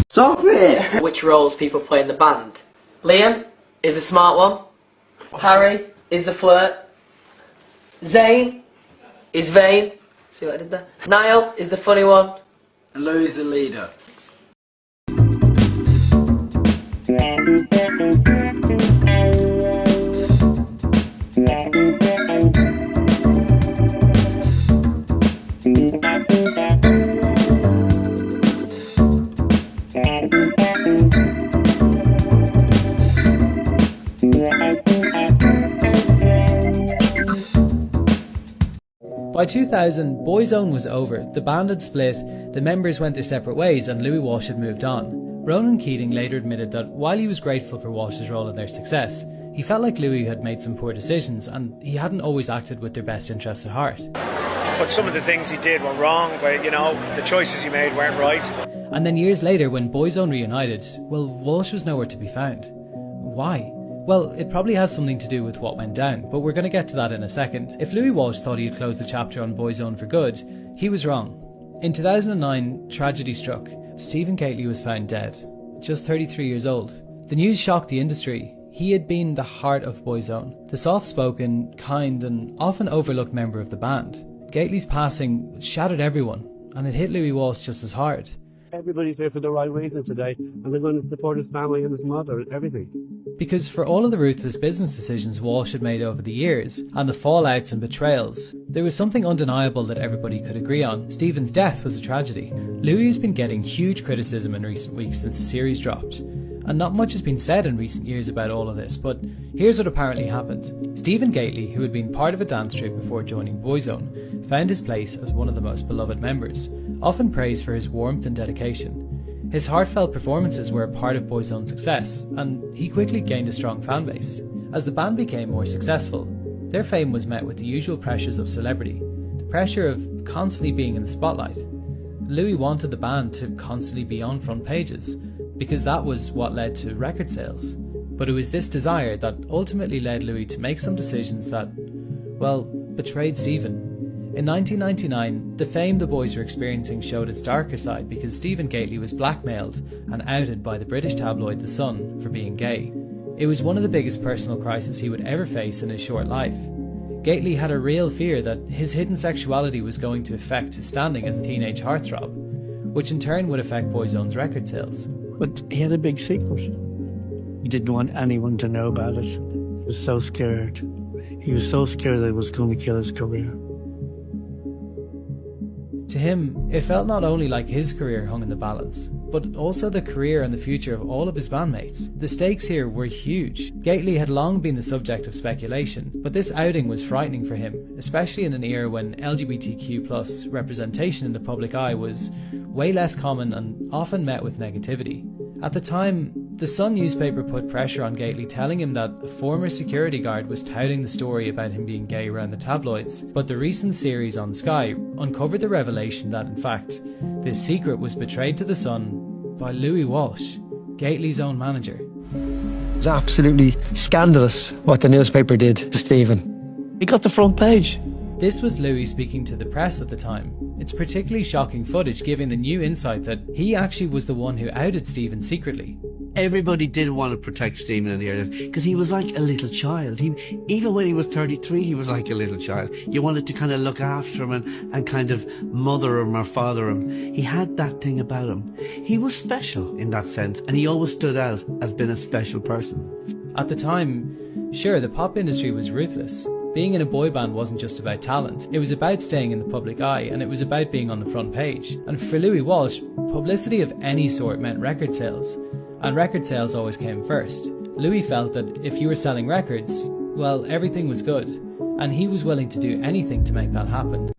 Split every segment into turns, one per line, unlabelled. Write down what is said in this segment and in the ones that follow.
Stop it!
Which roles people play in the band. Liam is the smart one. Harry is the flirt. Zane is vain. See what I did there? Niall is the funny one.
And Louis the leader.
By 2000, Boyzone was over, the band had split, the members went their separate ways and Louis Walsh had moved on. Ronan Keating later admitted that while he was grateful for Walsh's role in their success, he felt like Louis had made some poor decisions and he hadn't always acted with their best interests at heart.
But some of the things he did were wrong, but the choices he made weren't right.
And then years later, when Boyzone reunited, well, Walsh was nowhere to be found. Why? Well, it probably has something to do with what went down, but we're going to get to that in a second. If Louis Walsh thought he had closed the chapter on Boyzone for good, he was wrong. In 2009, tragedy struck. Stephen Gately was found dead, just 33 years old. The news shocked the industry. He had been the heart of Boyzone, the soft-spoken, kind and often overlooked member of the band. Gately's passing shattered everyone, and it hit Louis Walsh just as hard.
Everybody's here for the right reason today, and they're going to support his family and his mother and everything.
Because for all of the ruthless business decisions Walsh had made over the years, and the fallouts and betrayals, there was something undeniable that everybody could agree on. Stephen's death was a tragedy. Louis has been getting huge criticism in recent weeks since the series dropped, and not much has been said in recent years about all of this, but here's what apparently happened. Stephen Gately, who had been part of a dance troupe before joining Boyzone, found his place as one of the most beloved members, often praised for his warmth and dedication. His heartfelt performances were a part of Boyzone's success, and he quickly gained a strong fanbase. As the band became more successful, their fame was met with the usual pressures of celebrity, the pressure of constantly being in the spotlight. Louis wanted the band to constantly be on front pages, because that was what led to record sales. But it was this desire that ultimately led Louis to make some decisions that, well, betrayed Stephen. In 1999, the fame the boys were experiencing showed its darker side because Stephen Gately was blackmailed and outed by the British tabloid The Sun for being gay. It was one of the biggest personal crises he would ever face in his short life. Gately had a real fear that his hidden sexuality was going to affect his standing as a teenage heartthrob, which in turn would affect Boyzone's record sales.
But he had a big secret. He didn't want anyone to know about it. He was so scared. He was so scared that it was going to kill his career.
To him, it felt not only like his career hung in the balance, but also the career and the future of all of his bandmates. The stakes here were huge. Gately had long been the subject of speculation, but this outing was frightening for him, especially in an era when LGBTQ+ representation in the public eye was way less common and often met with negativity. At the time, the Sun newspaper put pressure on Gately, telling him that a former security guard was touting the story about him being gay around the tabloids, but the recent series on Sky uncovered the revelation that in fact, this secret was betrayed to the Sun by Louis Walsh, Gately's own manager.
It was absolutely scandalous what the newspaper did to Stephen.
He got the front page.
This was Louis speaking to the press at the time. It's particularly shocking footage, giving the new insight that he actually was the one who outed Stephen secretly.
Everybody did want to protect Stephen in the area because he was like a little child. Even when he was 33, he was like a little child. You wanted to kind of look after him and kind of mother him or father him. He had that thing about him. He was special in that sense, and he always stood out as being a special person.
At the time, sure, the pop industry was ruthless. Being in a boy band wasn't just about talent, it was about staying in the public eye, and it was about being on the front page. And for Louis Walsh, publicity of any sort meant record sales, and record sales always came first. Louis felt that if you were selling records, well, everything was good, and he was willing to do anything to make that happen.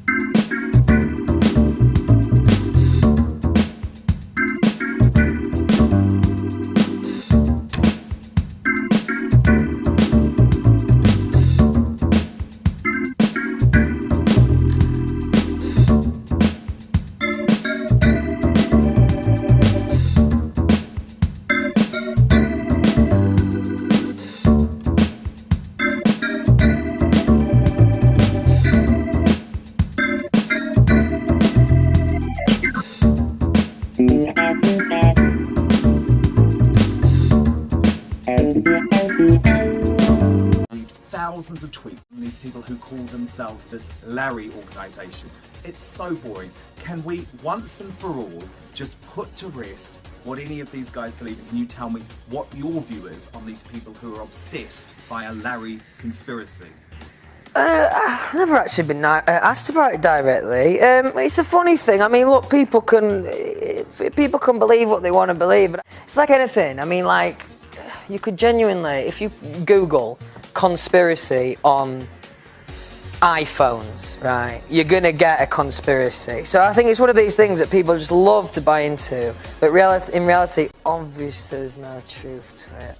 Thousands of tweets from these people who call themselves this Larry organisation. It's so boring. Can we, once and for all, just put to rest what any of these guys believe in? Can you tell me what your view is on these people who are obsessed by a Larry conspiracy?
I've never actually been asked about it directly. It's a funny thing. I mean, look, people can believe what they want to believe. But it's like anything. I mean, like, you could genuinely, if you Google conspiracy on iPhones, right, you're gonna get a conspiracy. So I think it's one of these things that people just love to buy into, but in reality, obviously there's no truth to it.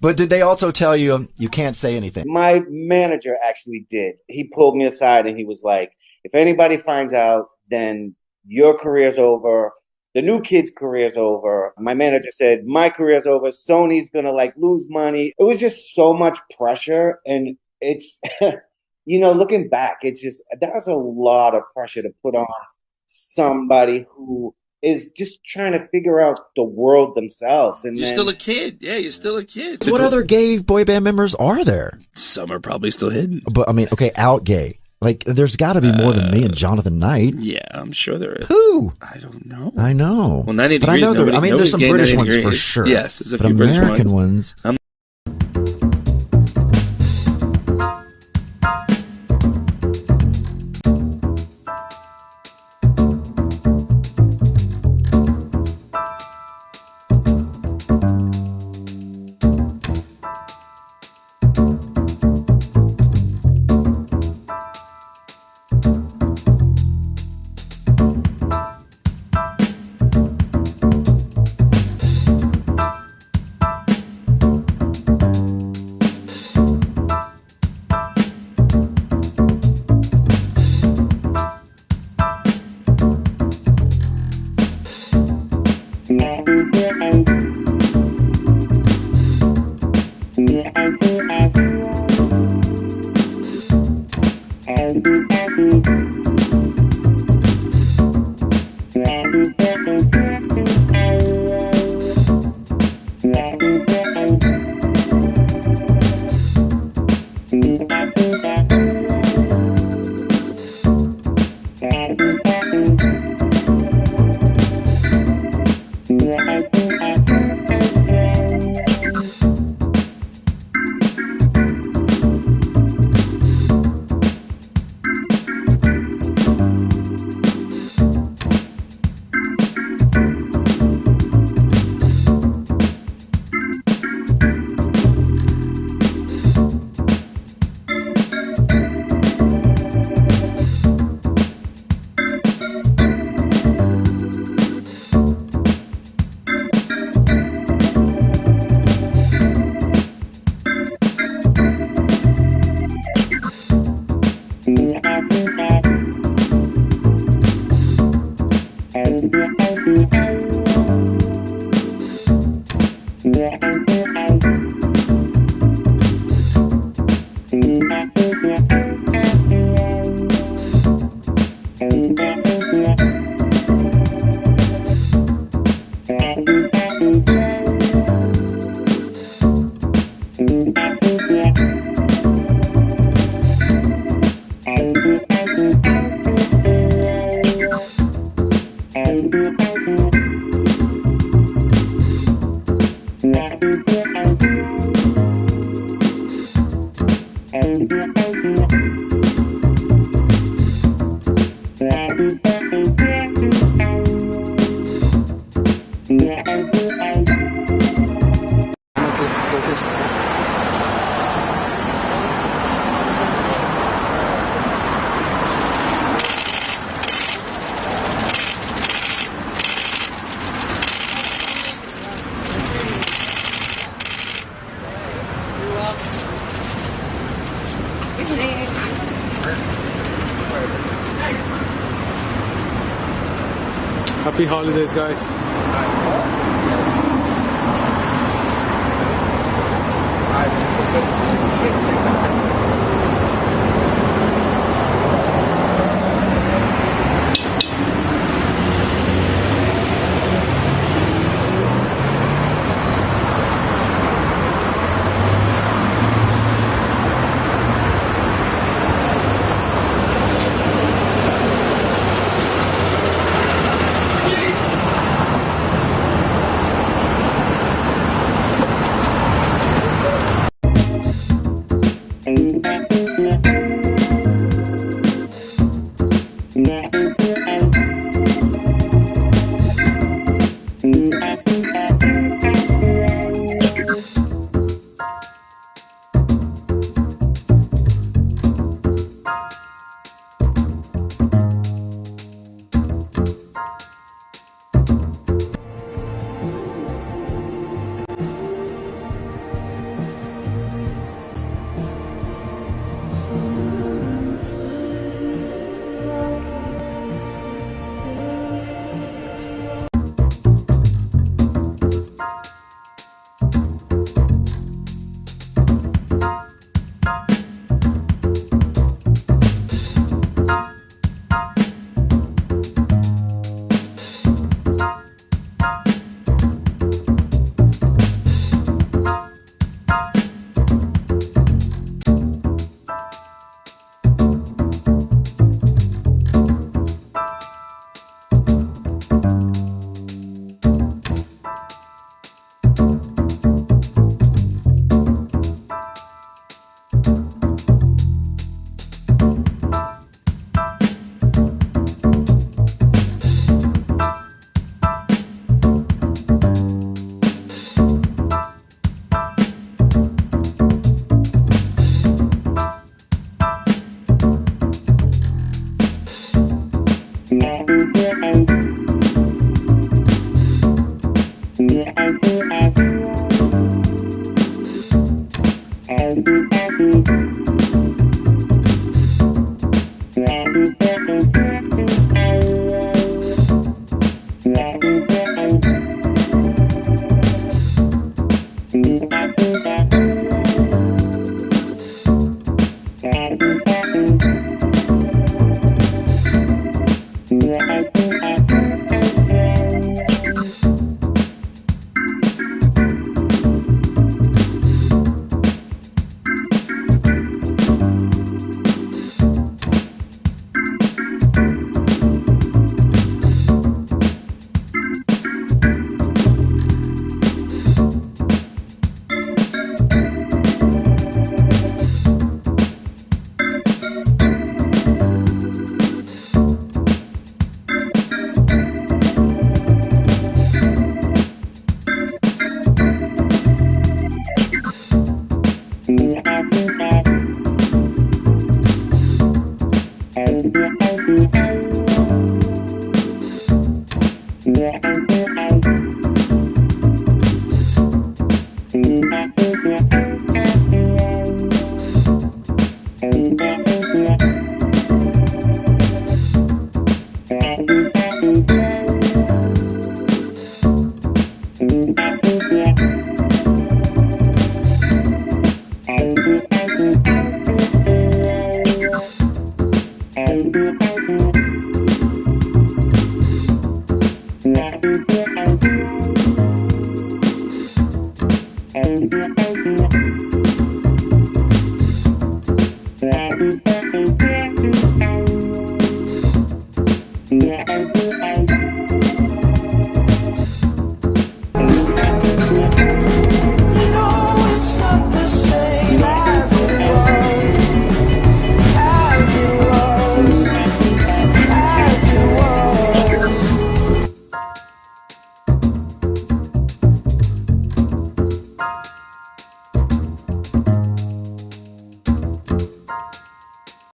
But did they also tell you you can't say anything?
My manager actually did. He pulled me aside and he was like, if anybody finds out, then your career's over. The new kid's career's over. My manager said, my career's over. Sony's going to lose money. It was just so much pressure. And it's, looking back, it's just, that was a lot of pressure to put on somebody who is just trying to figure out the world themselves. And
you're still a kid. Yeah, you're still a kid.
What other gay boy band members are there?
Some are probably still hidden.
But I mean, okay, out gay. There's got to be more than me and Jonathan Knight.
Yeah, I'm sure there is.
Who?
I don't know.
I know.
Well, 90
but
degrees.
I know there's some British ones for sure.
Yes, there's a
but
few
American
British ones.
Happy holidays, guys.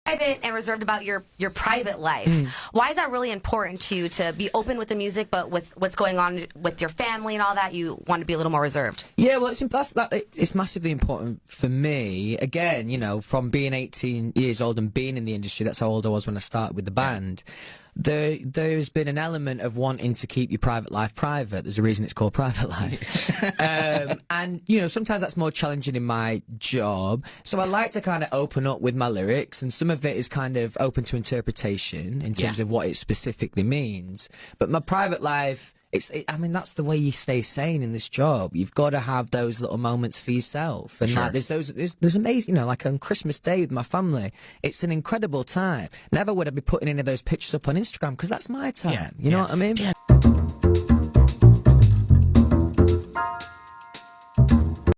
Private and reserved about your private life. Why is that really important to you, to be open with the music, but with what's going on with your family and all that, you want to be a little more reserved?
Yeah, well, it's massively important for me. Again, you know, from being 18 years old and being in the industry, that's how old I was when I started with the band. There's been an element of wanting to keep your private life private. There's a reason it's called private life. And, you know, sometimes that's more challenging in my job. So I like to kind of open up with my lyrics, and some of it is kind of open to interpretation in terms of what it specifically means. But my private life, I mean, that's the way you stay sane in this job. You've got to have those little moments for yourself. And like, there's amazing, you know, like on Christmas Day with my family, it's an incredible time. Never would I be putting any of those pictures up on Instagram, because that's my time. You know what I mean?